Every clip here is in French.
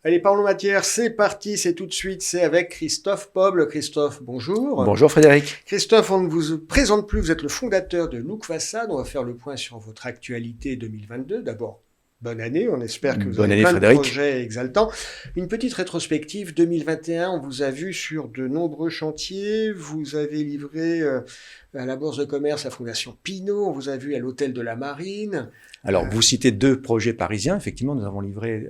Allez, parlons matière, c'est parti, c'est tout de suite, c'est avec Christophe Poble. Christophe, bonjour. Bonjour Frédéric. Christophe, on ne vous présente plus, vous êtes le fondateur de Look Façade. On va faire le point sur votre actualité 2022. D'abord, bonne année, on espère que vous Bonne avez année, plein Frédéric. de projets exaltants. Une petite rétrospective 2021, on vous a vu sur de nombreux chantiers. Vous avez livré à la Bourse de Commerce, à Fondation Pinault, on vous a vu à l'Hôtel de la Marine. Alors, vous citez deux projets parisiens. Effectivement, nous avons livré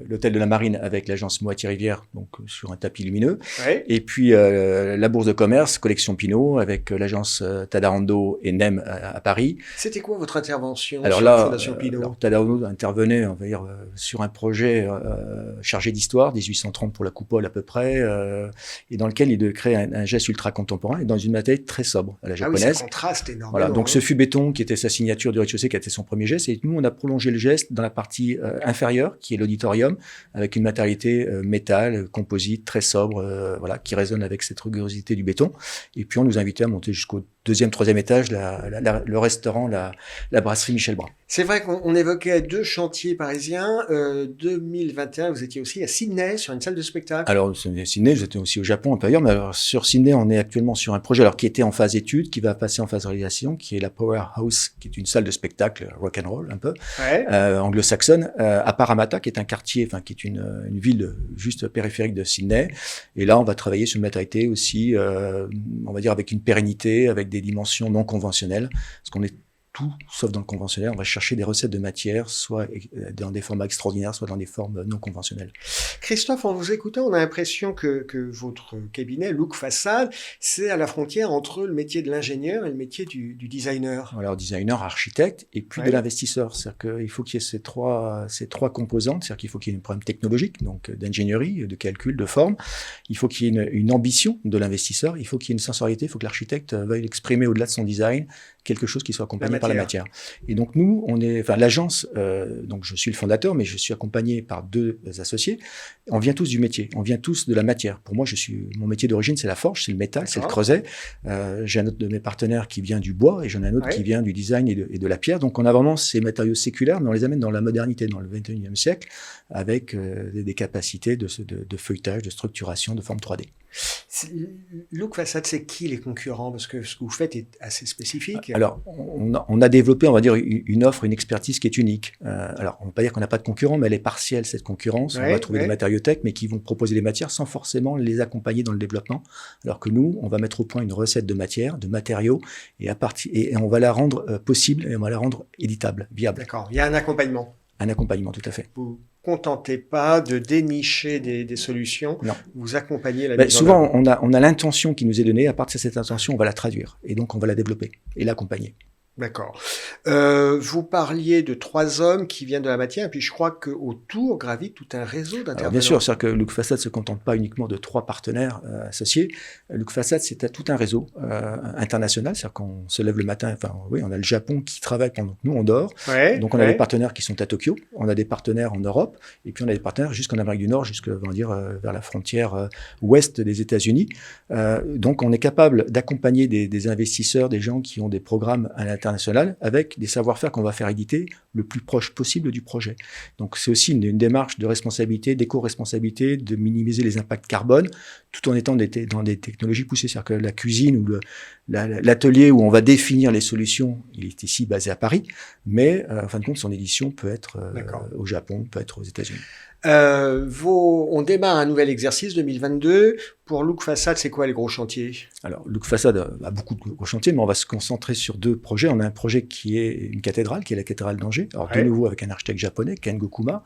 l'hôtel de la Marine avec l'agence Moitié-Rivière, donc sur un tapis lumineux. Ouais. Et puis la Bourse de Commerce, collection Pinault, avec l'agence Tadorando et Nem à Paris. C'était quoi votre intervention Alors sur là, la Fondation Pinault Tadorando intervenait, on va dire, sur un projet chargé d'histoire, 1830 pour la coupole à peu près, et dans lequel il devait créer un geste ultra contemporain et dans une matériel très sobre à la japonaise. Ah oui, ça contraste énormément. Voilà, donc ce fut béton qui était sa signature du rez-de-chaussée, qui a été son premier geste, et nous on a prolongé le geste dans la partie inférieure, qui est l'auditorium, avec une matérialité métal, composite, très sobre, voilà, qui résonne avec cette rugosité du béton. Et puis on nous invitait à monter jusqu'au deuxième, troisième étage, le restaurant, la brasserie Michel Brun. C'est vrai qu'on évoquait deux chantiers parisiens. 2021, vous étiez aussi à Sydney sur une salle de spectacle. Alors, Sydney, j'étais aussi au Japon, un peu ailleurs, mais alors, sur Sydney, on est actuellement sur un projet alors qui était en phase étude, qui va passer en phase réalisation, qui est la Powerhouse, qui est une salle de spectacle rock'n'roll un peu, Ouais. anglo-saxonne, à Parramatta, qui est un quartier, enfin qui est une ville juste périphérique de Sydney. Et là, on va travailler sur une matérialité aussi, on va dire avec une pérennité, avec des dimensions non conventionnelles, parce qu'on est tout sauf dans le conventionnel. On va chercher des recettes de matière, soit dans des formats extraordinaires, soit dans des formes non conventionnelles. Christophe, en vous écoutant, on a l'impression que votre cabinet, Look Façade, c'est à la frontière entre le métier de l'ingénieur et le métier du designer. Alors, designer, architecte, et puis Ouais. de l'investisseur. C'est-à-dire qu'il faut qu'il y ait ces trois composantes. C'est-à-dire qu'il faut qu'il y ait un problème technologique, donc d'ingénierie, de calcul, de forme. Il faut qu'il y ait une ambition de l'investisseur. Il faut qu'il y ait une sensorialité. Il faut que l'architecte veuille exprimer au-delà de son design quelque chose qui soit accompagné par la matière. Et donc nous, l'agence, donc je suis le fondateur, mais je suis accompagné par deux associés. On vient tous du métier, on vient tous de la matière. Pour moi, mon métier d'origine, c'est la forge, c'est le métal, c'est le creuset. J'ai un autre de mes partenaires qui vient du bois et j'en ai un autre qui vient du design et de la pierre. Donc on a vraiment ces matériaux séculaires, mais on les amène dans la modernité, dans le 21e siècle, avec des capacités de feuilletage, de structuration, de forme 3D. Look Façade, c'est qui les concurrents? Parce que ce que vous faites est assez spécifique. Alors, on a développé, on va dire, une offre, une expertise qui est unique. Alors, on ne va pas dire qu'on n'a pas de concurrents, mais elle est partielle, cette concurrence. On va trouver des matériothèques, mais qui vont proposer des matières sans forcément les accompagner dans le développement. Alors que nous, on va mettre au point une recette de matière, de matériaux, et on va la rendre possible, et on va la rendre éditable, viable. D'accord, il y a un accompagnement. Un accompagnement, tout à fait. Vous contentez pas de dénicher des solutions, non. Vous accompagnez la mise en souvent, œuvre. on a l'intention qui nous est donnée, à partir de cette intention, on va la traduire, et donc on va la développer et l'accompagner. D'accord. Vous parliez de 3 hommes qui viennent de la matière, et puis je crois qu'autour gravite tout un réseau d'intervenants. Bien sûr, c'est-à-dire que Look Façade ne se contente pas uniquement de 3 partenaires associés. Look Façade, c'est tout un réseau international, c'est-à-dire qu'on se lève le matin, on a le Japon qui travaille pendant que nous, on dort. Donc on a des partenaires qui sont à Tokyo, on a des partenaires en Europe, et puis on a des partenaires jusqu'en Amérique du Nord, vers la frontière ouest des États-Unis. Donc on est capable d'accompagner des investisseurs, des gens qui ont des programmes à l'international, avec des savoir-faire qu'on va faire éditer le plus proche possible du projet. Donc c'est aussi une démarche de responsabilité, d'éco-responsabilité, de minimiser les impacts carbone, tout en étant dans des technologies poussées. C'est-à-dire que la cuisine ou l'atelier où on va définir les solutions, il est ici basé à Paris, mais en fin de compte, son édition peut être au Japon, peut être aux États-Unis. On démarre un nouvel exercice 2022. Pour Look Façade, c'est quoi les gros chantiers? Alors, Look Façade a beaucoup de gros chantiers, mais on va se concentrer sur 2 projets. On a un projet qui est une cathédrale, qui est la cathédrale d'Angers. Alors, de nouveau, avec un architecte japonais, Ken Gokuma.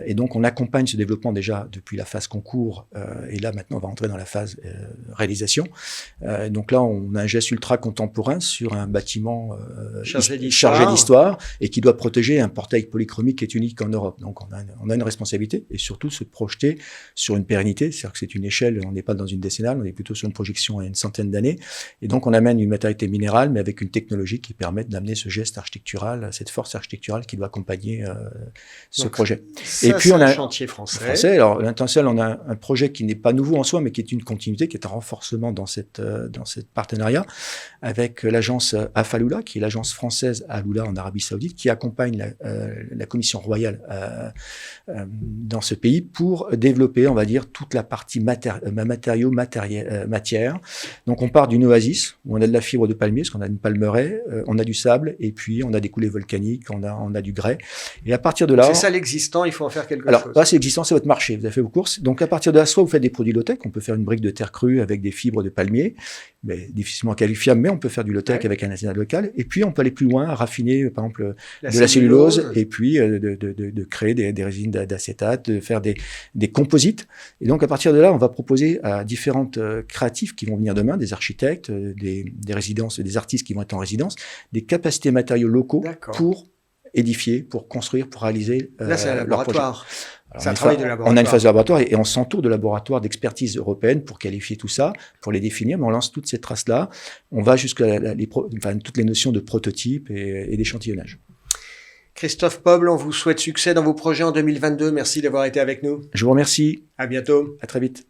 Et donc, on accompagne ce développement déjà depuis la phase concours. Et là, maintenant, on va entrer dans la phase réalisation. Donc là, on a un geste ultra contemporain sur un bâtiment chargé d'histoire et qui doit protéger un portail polychromique qui est unique en Europe. Donc, on a une responsabilité et surtout se projeter sur une pérennité. C'est-à-dire que c'est une échelle, on est n'est pas dans une décennale, on est plutôt sur une projection à une centaine d'années. Et donc, on amène une matérialité minérale, mais avec une technologie qui permet d'amener ce geste architectural, cette force architecturale qui doit accompagner ce projet. Ça, et puis, on a un chantier français. Alors, l'International, on a un projet qui n'est pas nouveau en soi, mais qui est une continuité, qui est un renforcement dans cette partenariat avec l'agence Afaloula, qui est l'agence française Aloula en Arabie Saoudite, qui accompagne la commission royale dans ce pays pour développer, on va dire, toute la partie matière. Donc, on part d'une oasis où on a de la fibre de palmier, parce qu'on a une palmeraie, on a du sable, et puis on a des coulées volcaniques, on a du grès. Et à partir de là... C'est ça l'existant, il faut en faire quelque chose. Alors, là, c'est l'existant, c'est votre marché, vous avez fait vos courses. Donc, à partir de là, soit vous faites des produits low-tech, on peut faire une brique de terre crue avec des fibres de palmier, mais difficilement qualifiable, mais on peut faire du low-tech avec un artisanat local. Et puis, on peut aller plus loin, raffiner, par exemple, de la cellulose, et puis de créer des résines d'acétate, de faire des composites. Et donc, à partir de là, on va proposer à différentes créatifs qui vont venir demain, des architectes, des résidences, des artistes qui vont être en résidence, des capacités matériaux locaux pour édifier, pour construire, pour réaliser là, c'est un laboratoire. Alors, on a une phase de laboratoire et on s'entoure de laboratoires d'expertise européenne pour qualifier tout ça, pour les définir, mais on lance toutes ces traces-là. On va jusqu'à toutes les notions de prototype et d'échantillonnage. Christophe Poble, on vous souhaite succès dans vos projets en 2022. Merci d'avoir été avec nous. Je vous remercie. À bientôt. À très vite.